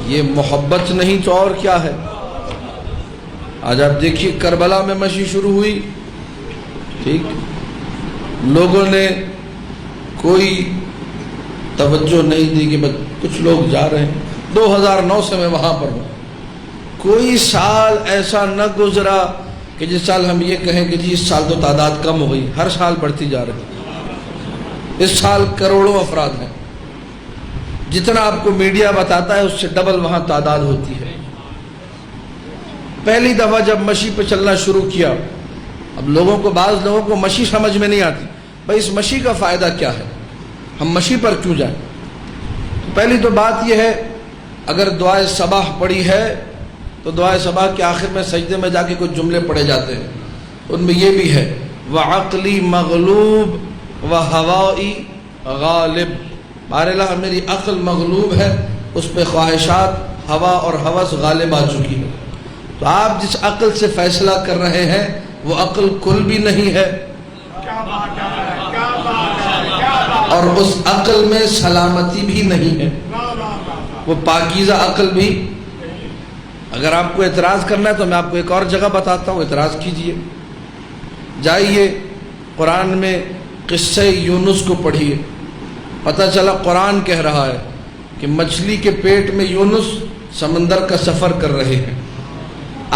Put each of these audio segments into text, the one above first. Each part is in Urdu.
یہ محبت نہیں تو اور کیا ہے؟ آج آپ دیکھیے کربلا میں مشی شروع ہوئی، ٹھیک، لوگوں نے کوئی توجہ نہیں دی کہ بس کچھ لوگ جا رہے ہیں۔ 2009 سے میں وہاں پر ہوں، کوئی سال ایسا نہ گزرا کہ جس سال ہم یہ کہیں کہ جی اس سال تو تعداد کم ہو گئی، ہر سال بڑھتی جا رہی ہے۔ اس سال کروڑوں افراد ہیں، جتنا آپ کو میڈیا بتاتا ہے اس سے ڈبل وہاں تعداد ہوتی ہے۔ پہلی دفعہ جب مشی پہ چلنا شروع کیا، اب بعض لوگوں کو مشی سمجھ میں نہیں آتی، بھائی اس مشی کا فائدہ کیا ہے، ہم مشی پر کیوں جائیں؟ پہلی تو بات یہ ہے، اگر دعائے صباح پڑھی ہے تو دعائے صباح کے آخر میں سجدے میں جا کے کچھ جملے پڑھے جاتے ہیں، ان میں یہ بھی ہے وَعَقْلِي مَغْلُوب وَهَوَائِي غالب، بہرحال میری عقل مغلوب ہے، اس پہ خواہشات، ہوا اور ہوس غالب آ چکی ہے۔ تو آپ جس عقل سے فیصلہ کر رہے ہیں وہ عقل کل بھی نہیں ہے، اور اس عقل میں سلامتی بھی نہیں ہے، وہ پاکیزہ عقل بھی۔ اگر آپ کو اعتراض کرنا ہے تو میں آپ کو ایک اور جگہ بتاتا ہوں، اعتراض کیجئے، جائیے قرآن میں قصہ یونس کو پڑھیے، پتہ چلا قرآن کہہ رہا ہے کہ مچھلی کے پیٹ میں یونس سمندر کا سفر کر رہے ہیں۔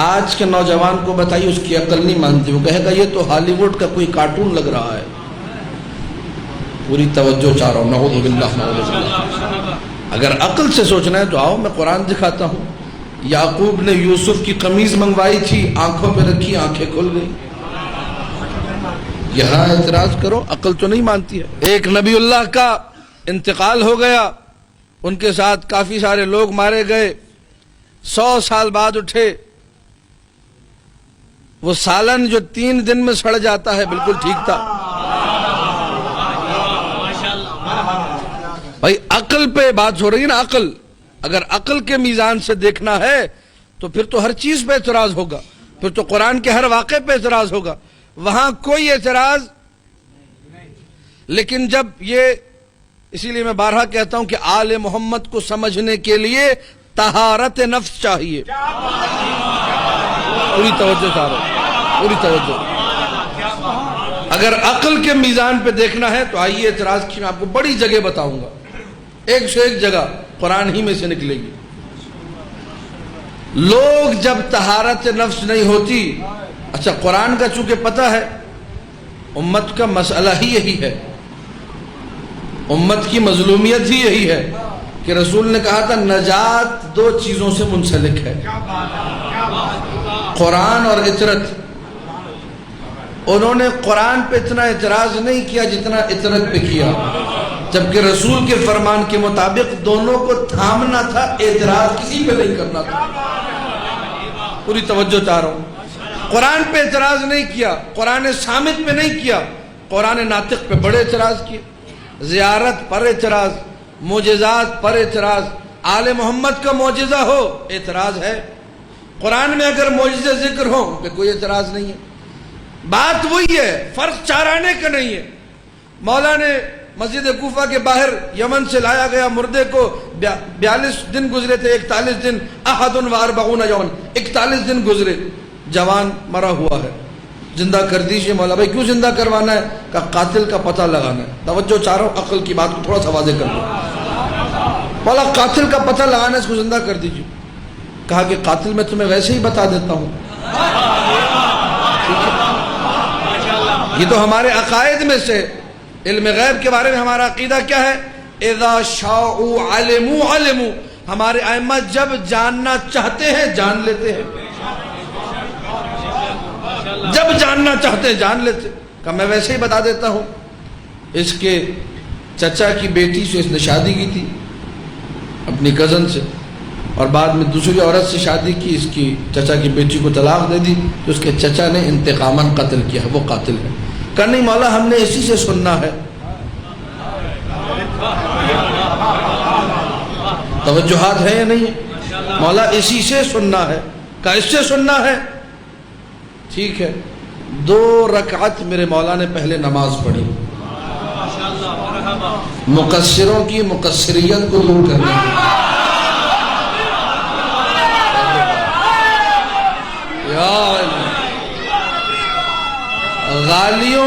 آج کے نوجوان کو بتائیے، اس کی عقل نہیں مانتی، وہ کہے گا یہ تو ہالی ووڈ کا کوئی کارٹون لگ رہا ہے۔ پوری توجہ چاہ رہا ہوں، نعوذ باللہ نعوذ باللہ۔ اگر عقل سے سوچنا ہے تو آؤ میں قرآن دکھاتا ہوں۔ یعقوب نے یوسف کی قمیض منگوائی تھی، آنکھوں پہ رکھی، آنکھیں کھل گئی۔ یہاں اعتراض کرو، عقل تو نہیں مانتی ہے۔ ایک نبی اللہ کا انتقال ہو گیا، ان کے ساتھ کافی سارے لوگ مارے گئے، 100 سال بعد اٹھے، وہ سالن جو 3 دن میں سڑ جاتا ہے بالکل ٹھیک تھا۔ بھائی عقل پہ بات ہو رہی ہے نا، عقل، اگر عقل کے میزان سے دیکھنا ہے تو پھر تو ہر چیز پہ اعتراض ہوگا، پھر تو قرآن کے ہر واقعے پہ اعتراض ہوگا، وہاں کوئی اعتراض۔ لیکن جب یہ، اسی لیے میں بارہا کہتا ہوں کہ آل محمد کو سمجھنے کے لیے طہارت نفس چاہیے۔ پوری توجہ چاہ رہا ہوں، پوری توجہ۔ اگر عقل کے میزان پہ دیکھنا ہے تو آئیے اعتراض کی میں آپ کو بڑی جگہ بتاؤں گا، ایک سے ایک جگہ قرآن ہی میں سے نکلے گی۔ لوگ جب طہارت نفس نہیں ہوتی، اچھا قرآن کا چونکہ پتہ ہے امت کا مسئلہ ہی یہی ہے، امت کی مظلومیت ہی یہی ہے کہ رسول نے کہا تھا نجات 2 چیزوں سے منسلک ہے، قرآن اور اطرت۔ انہوں نے قرآن پہ اتنا اعتراض نہیں کیا جتنا اطرت پہ کیا، جبکہ رسول کے فرمان کے مطابق دونوں کو تھامنا تھا، اعتراض کسی پہ نہیں کرنا تھا۔ پوری توجہ چاہ رہا ہوں، قرآن پہ اعتراض نہیں کیا، قرآن صامت پہ نہیں کیا، قرآن ناطق پہ بڑے اعتراض کیے، زیارت پر اعتراض، معجزات پر اعتراض۔ آل محمد کا معجزہ ہو اعتراض ہے، قرآن میں اگر معجزے ذکر ہو کہ کوئی اعتراض نہیں ہے۔ بات وہی ہے، فرق چارانے کا نہیں ہے۔ مولا نے مسجد کوفہ کے باہر یمن سے لایا گیا مردے کو 42 دن گزرے تھے، 41 دن، احد و 40 یوم، 41 دن گزرے، جوان مرا ہوا ہے، زندہ کر دیجئے۔ مولا بھائی کیوں زندہ کروانا ہے؟ کہ قاتل کا پتہ لگانا ہے۔ توجہ چاہ رہا ہوں، عقل کی بات کو تھوڑا سا واضح کر دو۔ مولا قاتل کا پتہ لگانا ہے، اس کو زندہ کر دیجئے۔ کہا کہ قاتل میں تمہیں ویسے ہی بتا دیتا ہوں۔ یہ تو ہمارے عقائد میں سے، علم غیب کے بارے میں ہمارا عقیدہ کیا ہے؟ اذا شاءوا علموا علموا، ہمارے ائمہ جب جاننا چاہتے ہیں جان لیتے ہیں، جب جاننا چاہتے ہیں جان لیتے۔ کہ میں ویسے ہی بتا دیتا ہوں، اس کے چچا کی بیٹی سے اس نے شادی کی تھی اپنی کزن سے، اور بعد میں دوسری عورت سے شادی کی، اس کی چچا کی بیٹی کو طلاق دے دی، تو اس کے چچا نے انتقاماً قتل کیا ہے، وہ قاتل ہے۔ کہ نہیں مولا ہم نے اسی سے سننا ہے۔ توجہات ہے یا نہیں ہے؟ مولا اسی سے سننا ہے، کہ اس سے سننا ہے، ٹھیک ہے۔ 2 رکعت میرے مولا نے پہلے نماز پڑھی، مقصروں کی مقصریت کو دور کرنے کی۔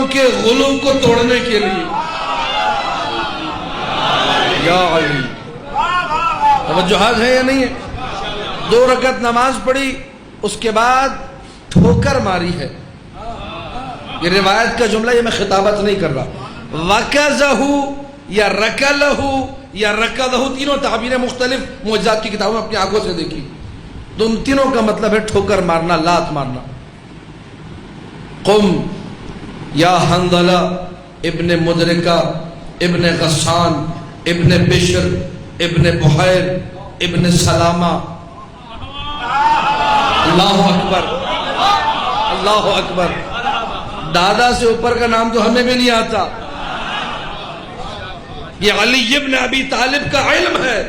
علیوں کے غلو کو توڑنے کے لیے. یا علی. توجہات ہے یا نہیں ہے؟ 2 رکعت نماز پڑھی، اس کے بعد ٹھوکر ماری ہے. یہ روایت کا جملہ، یہ میں خطابت نہیں کر رہا. وَكَزَهُ یا رَكَلَهُ یا رَكَدَهُ، تینوں تعبیریں مختلف معجزات کی کتابوں میں اپنی آنکھوں سے دیکھی. ان تینوں کا مطلب ہے ٹھوکر مارنا، لات مارنا. قم یا حنظلہ ابن مدرکہ ابن غسان ابن بشر ابن بحیر ابن سلامہ. اللہ اکبر، اللہ اکبر. دادا سے اوپر کا نام تو ہمیں بھی نہیں آتا. یہ علی ابن ابی طالب کا علم ہے.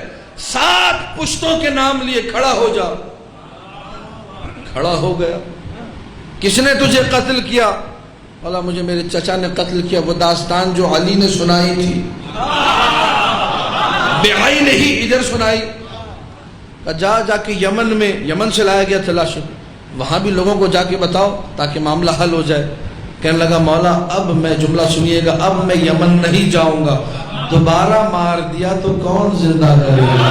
7 پشتوں کے نام لیے کھڑا ہو جا. کھڑا ہو گیا. کس نے تجھے قتل کیا؟ بولا مجھے میرے چچا نے قتل کیا. وہ داستان جو علی نے سنائی تھی بعین ہی ادھر سنائی. جا کے یمن سے لایا گیا تھا لاشیں، وہاں بھی لوگوں کو جا کے بتاؤ تاکہ معاملہ حل ہو جائے. کہنے لگا مولا اب میں جملہ سنیے گا، اب میں یمن نہیں جاؤں گا. دوبارہ مار دیا تو کون زندہ کرے گا؟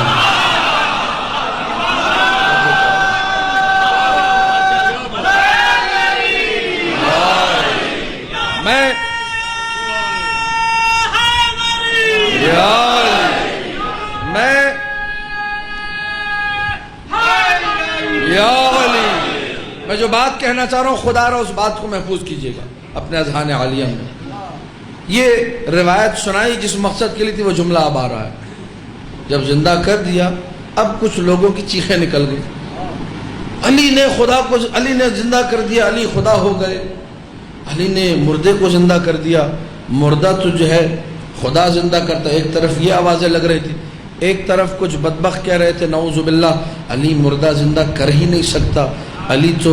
میں جو بات کہنا چاہ رہا ہوں خدا رہا اس بات کو محفوظ کیجئے گا اپنے اذہان عالیہ میں. یہ روایت سنائی جس مقصد کے لیے تھی، وہ جملہ اب آ رہا ہے. جب زندہ کر دیا اب کچھ لوگوں کی چیخیں نکل گئی. علی نے زندہ کر دیا، علی خدا ہو گئے. علی نے مردے کو زندہ کر دیا، مردہ تو جو ہے خدا زندہ کرتا. ایک طرف یہ آوازیں لگ رہی تھی، ایک طرف کچھ بدبخت کہہ رہے تھے نعوذ باللہ علی مردہ زندہ کر ہی نہیں سکتا، علی تو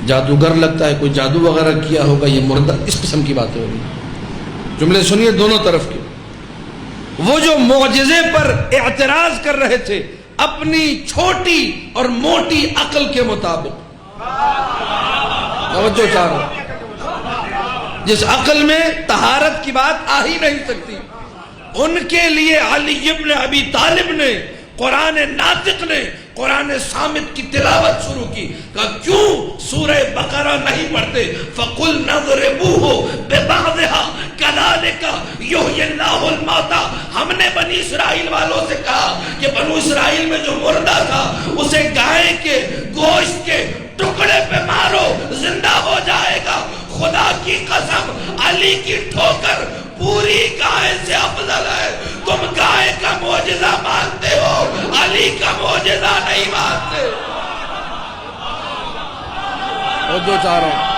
جادوگر لگتا ہے، کوئی جادو وغیرہ کیا ہوگا، یہ مردہ. اس قسم کی باتیں ہو رہی. جملے سنیے دونوں طرف کے. وہ جو معجزے پر اعتراض کر رہے تھے اپنی چھوٹی اور موٹی عقل کے مطابق، توجہ چاہ رہا ہوں، جس عقل میں طہارت کی بات آ ہی نہیں سکتی، ان کے لیے علی ابن ابی طالب نے قرآن ناطق نے قرآن صامت کی تلاوت شروع کی. کہا کیوں سورہ بقرہ نہیں پڑھتے؟ فَقُلْ نَضْرِبُوهُ بِبَعْضِهَا كَذَلِكَ يُحْيِي اللَّهُ الْمَوْتَى. ہم نے بنی اسرائیل والوں سے کہا کہ بنو اسرائیل میں جو مردہ تھا اسے گائے کے گوشت کے ٹکڑے پہ مارو، زندہ ہو جائے گا. خدا کی قسم علی کی ٹھوکر پوری گائے سے افضل ہے. تم گائے کا معجزہ مانتے ہو، علی کا معجزہ نہیں مانتے. وہ جو چاہ رہا ہوں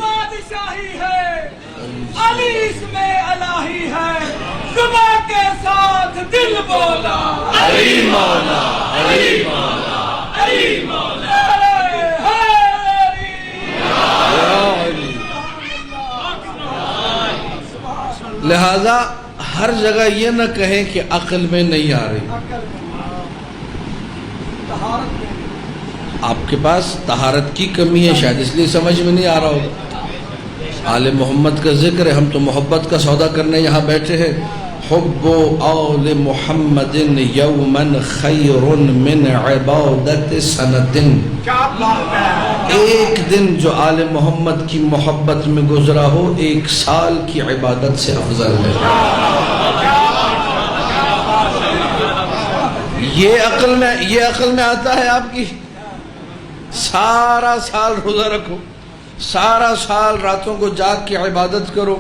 بادشاہی ہے، علی اس میں الہی ہے. زباں کے ساتھ دل بولا علی مولا، علی مولا، علی مولا. لہذا ہر جگہ یہ نہ کہیں کہ عقل میں نہیں آ رہی. آپ کے پاس طہارت کی کمی ہے، شاید اس لیے سمجھ میں نہیں آ رہا ہوگا. آل محمد کا ذکر ہے، ہم تو محبت کا سودا کرنے یہاں بیٹھے ہیں. حب آل محمد یومن خیر من عبادت سنت. ایک دن جو آل محمد کی محبت میں گزرا ہو 1 سال کی عبادت سے افضل ہے. یہ عقل میں آتا ہے آپ کی؟ سارا سال روزہ رکھو، سارا سال راتوں کو جاگ کے عبادت کرو،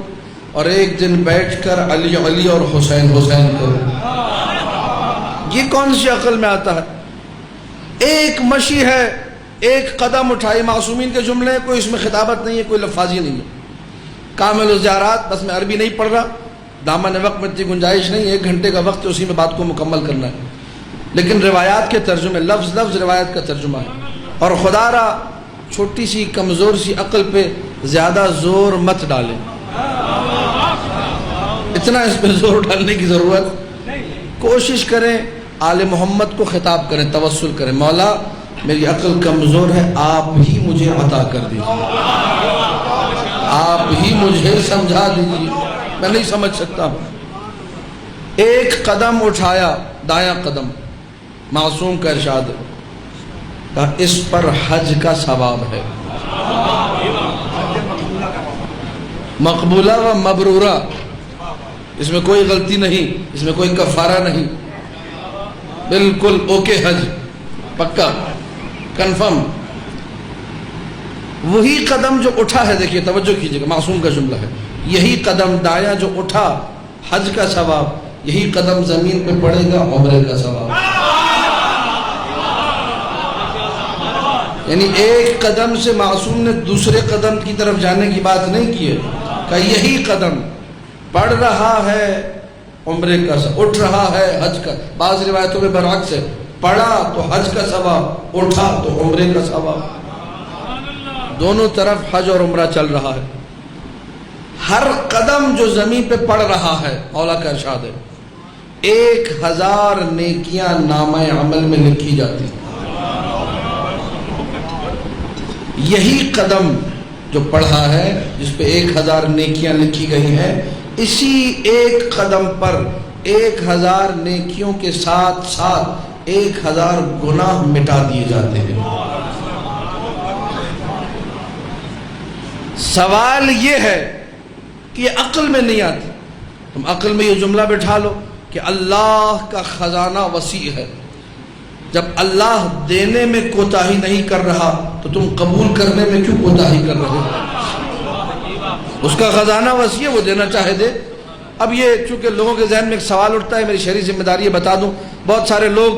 اور ایک دن بیٹھ کر علی علی اور حسین حسین کرو. یہ کون سی عقل میں آتا ہے؟ ایک مشی ہے، ایک قدم اٹھائی. معصومین کے جملے، کوئی اس میں خطابت نہیں ہے، کوئی لفاظی نہیں ہے. کامل الزیارات، بس میں عربی نہیں پڑھ رہا، دامن وقت میں اتنی گنجائش نہیں، 1 گھنٹے کا وقت ہے، اسی میں بات کو مکمل کرنا ہے. لیکن روایات کے ترجمے، لفظ لفظ روایت کا ترجمہ ہے. اور خدا را چھوٹی سی کمزور سی عقل پہ زیادہ زور مت ڈالیں. اتنا اس پہ زور ڈالنے کی ضرورت. کوشش کریں آل محمد کو خطاب کریں، توسل کریں. مولا میری عقل کمزور ہے، آپ ہی مجھے عطا کر دیجیے، آپ ہی مجھے سمجھا دیجیے، میں نہیں سمجھ سکتا ہوں۔ ایک قدم اٹھایا، دایاں قدم، معصوم کا ارشاد ہے، کہا اس پر حج کا ثواب ہے، مقبولہ و مبرورہ، اس میں کوئی غلطی نہیں، اس میں کوئی کفارہ نہیں، بالکل اوکے، حج پکا، کنفرم۔ وہی قدم جو اٹھا ہے، دیکھیے توجہ کیجئے گا، معصوم کا جملہ ہے، یہی قدم دایاں جو اٹھا حج کا ثواب، یہی قدم زمین پہ پڑے گا عمرے کا ثواب۔ یعنی ایک قدم سے معصوم نے دوسرے قدم کی طرف جانے کی بات نہیں کی ہے، کہ یہی قدم پڑھ رہا ہے عمرے کا ثواب، اٹھ رہا ہے حج کا، بعض روایتوں میں برعکس ہے، پڑھا تو حج کا ثواب، اٹھا تو عمرے کا ثواب، دونوں طرف حج اور عمرہ چل رہا ہے۔ ہر قدم جو زمین پہ پڑ رہا ہے، مولا کا ارشاد ہے 1000 نیکیاں نامہ عمل میں لکھی جاتی ہیں۔ یہی قدم جو پڑھا ہے، جس پہ 1000 نیکیاں لکھی گئی ہیں، اسی ایک قدم پر 1000 نیکیوں کے ساتھ ساتھ 1000 گناہ مٹا دیے جاتے ہیں۔ سوال یہ ہے کہ یہ عقل میں نہیں آتی۔ تم عقل میں یہ جملہ بٹھا لو کہ اللہ کا خزانہ وسیع ہے، جب اللہ دینے میں کوتاہی نہیں کر رہا تو تم قبول کرنے میں کیوں کوتاہی کر رہے ہو؟ اس کا خزانہ وسیع ہے، وہ دینا چاہے دے۔ اب یہ چونکہ لوگوں کے ذہن میں ایک سوال اٹھتا ہے، میری شرعی ذمہ داری بتا دوں، بہت سارے لوگ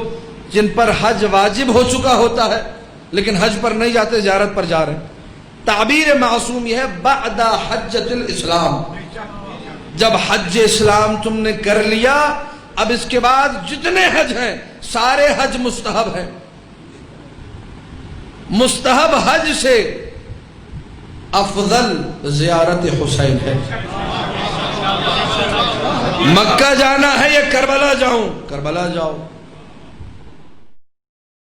جن پر حج واجب ہو چکا ہوتا ہے لیکن حج پر نہیں جاتے، زیارت پر جا رہے ہیں۔ تعبیر معصوم یہ ہے بعد حجۃ الاسلام، جب حج اسلام تم نے کر لیا، اب اس کے بعد جتنے حج ہیں سارے حج مستحب ہیں۔ مستحب حج سے افضل زیارت حسین ہے۔ مکہ جانا ہے یا کربلا جاؤں؟ کربلا جاؤ۔